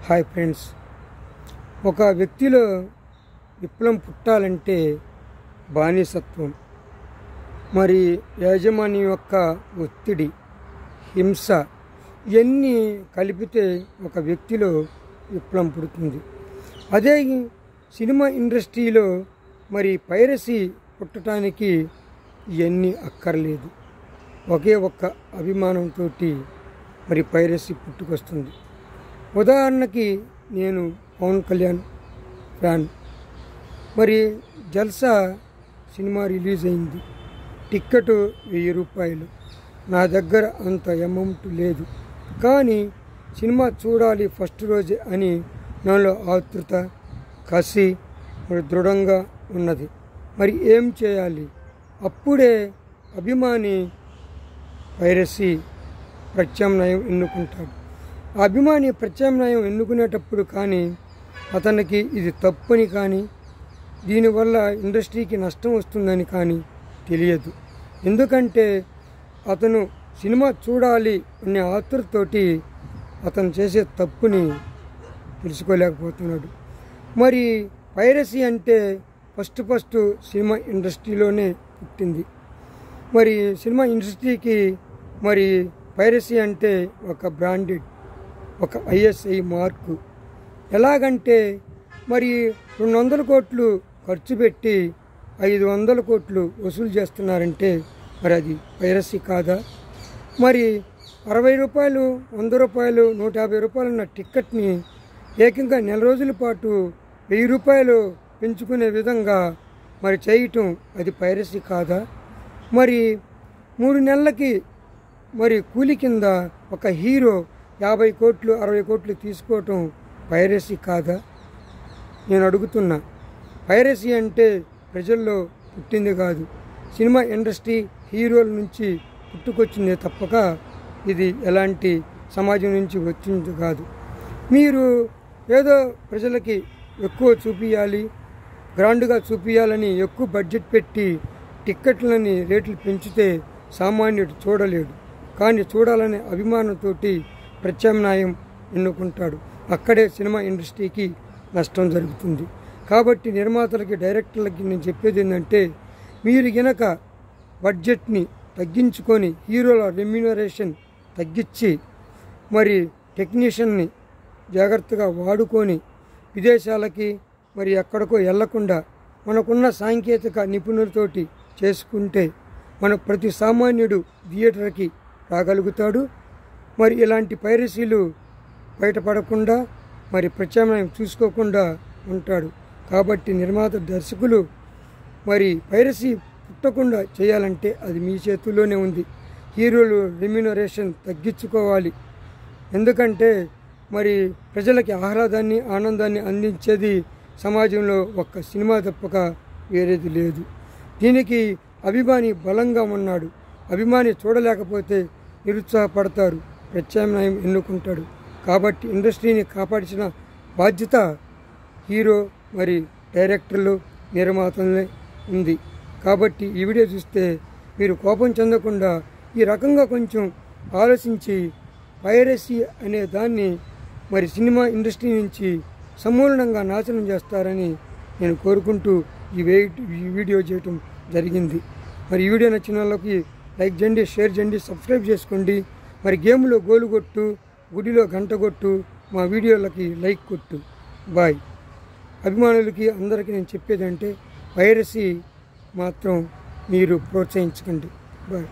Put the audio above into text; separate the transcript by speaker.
Speaker 1: Hi friends, ఒక వ్యక్తిలో విప్లవం పుట్టాలంటే బానిసత్వం, మరి యాజమాన్యం యొక్క ఒత్తిడి, హింస ఇవన్నీ కలిపితే ఒక వ్యక్తిలో విప్లవం పుడుతుంది. అదే సినిమా ఇండస్ట్రీలో మరి పైరసీ పుట్టడానికి ఇవన్నీ అక్కర్లేదు. ఒకే ఒక్క అభిమానంతో మరి పైరసీ పుట్టుకొస్తుంది. ఉదాహరణకి నేను పవన్ కళ్యాణ్ ఫ్యాన్. మరి జల్సా సినిమా రిలీజ్ అయింది. టిక్కెట్ 1000 రూపాయలు. నా దగ్గర అంత అమౌంట్ లేదు, కానీ సినిమా చూడాలి ఫస్ట్ రోజే అని నాలో ఆతృత, కసి మరి దృఢంగా ఉన్నది. మరి ఏం చేయాలి? అప్పుడే అభిమాని పైరసీ ప్రత్యామ్నాయం ఎన్నుకుంటాడు. ఆ అభిమాని ప్రత్యామ్నాయం ఎన్నుకునేటప్పుడు కానీ అతనికి ఇది తప్పని కానీ దీనివల్ల ఇండస్ట్రీకి నష్టం వస్తుందని కానీ తెలియదు. ఎందుకంటే అతను సినిమా చూడాలి అనే ఆతృతతోటి అతను చేసే తప్పుని తెలుసుకోలేకపోతున్నాడు. మరి పైరసీ అంటే ఫస్ట్ సినిమా ఇండస్ట్రీలోనే పుట్టింది. మరి సినిమా ఇండస్ట్రీకి మరి పైరసీ అంటే ఒక బ్రాండెడ్, ఒక ISI మార్కు. ఎలాగంటే మరి 200 కోట్లు ఖర్చు పెట్టి 500 కోట్లు వసూలు చేస్తున్నారంటే మరి అది పైరసీ కాదా? మరి 60 రూపాయలు, 100 రూపాయలు, 150 రూపాయలు ఉన్న టిక్కెట్ని ఏకంగా నెల రోజుల పాటు 1000 రూపాయలు పెంచుకునే విధంగా మరి చేయటం అది పైరసీ కాదా? మరి 3 నెలలకి మరి కూలి కింద ఒక హీరో 50 కోట్లు, 60 కోట్లు తీసుకోవటం పైరసీ కాదా? నేను అడుగుతున్నా. పైరసీ అంటే ప్రజల్లో పుట్టింది కాదు, సినిమా ఇండస్ట్రీ హీరోల నుంచి పుట్టుకొచ్చిందే తప్పక ఇది ఎలాంటి సమాజం నుంచి వచ్చింది కాదు. మీరు ఏదో ప్రజలకి ఎక్కువ చూపించాలి, గ్రాండ్గా చూపించాలని ఎక్కువ బడ్జెట్ పెట్టి టిక్కెట్లని రేట్లు పెంచితే సామాన్యుడు చూడలేడు. కానీ చూడాలనే అభిమానంతో ప్రత్యామ్నాయం ఎన్నుకుంటాడు. అక్కడే సినిమా ఇండస్ట్రీకి నష్టం జరుగుతుంది. కాబట్టి నిర్మాతలకి, డైరెక్టర్లకి నేను చెప్పేది ఏంటంటే, మీరు గనక బడ్జెట్ని తగ్గించుకొని హీరోల రెమ్యూనరేషన్ తగ్గించి మరి టెక్నీషియన్ని జాగ్రత్తగా వాడుకొని విదేశాలకి మరి ఎక్కడికో వెళ్లకుండా మనకున్న సాంకేతిక నిపుణులతోటి చేసుకుంటే మన ప్రతి సామాన్యుడు థియేటర్కి రాగలుగుతాడు. మరి ఇలాంటి పైరసీలు బయటపడకుండా మరి ప్రత్యామ్నాయం చూసుకోకుండా ఉంటాడు. కాబట్టి నిర్మాత, దర్శకులు మరి పైరసీ పుట్టకుండా చేయాలంటే అది మీ చేతుల్లోనే ఉంది. హీరోలు రెమ్యూనరేషన్ తగ్గించుకోవాలి. ఎందుకంటే మరి ప్రజలకి ఆహ్లాదాన్ని, ఆనందాన్ని అందించేది సమాజంలో ఒక్క సినిమా తప్పక వేరేది లేదు. దీనికి అభిమాని బలంగా ఉన్నాడు. అభిమాని చూడలేకపోతే నిరుత్సాహపడతారు, ప్రత్యామ్నాయం ఎన్నుకుంటాడు. కాబట్టి ఇండస్ట్రీని కాపాడిన బాధ్యత హీరో మరి డైరెక్టర్లు, నిర్మాతలే ఉంది. కాబట్టి ఈ వీడియో చూస్తే మీరు కోపం చెందకుండా ఈ రకంగా కొంచెం ఆలోచించి పైరసీ అనే దాన్ని మరి సినిమా ఇండస్ట్రీ నుంచి సమూలంగా నాశనం చేస్తారని నేను కోరుకుంటూ ఈ వీడియో చేయటం జరిగింది. మరి ఈ వీడియో నచ్చిన వాళ్ళకి లైక్ చేయండి, షేర్ చేయండి, సబ్స్క్రైబ్ చేసుకోండి. మరి గేమ్లో గోలు కొట్టు, గుడిలో గంట కొట్టు, మా వీడియోలకి లైక్ కొట్టు. బాయ్. అభిమానులకి అందరికీ నేను చెప్పేదంటే పైరసీ మాత్రం మీరు ప్రోత్సహించకండి. బాయ్.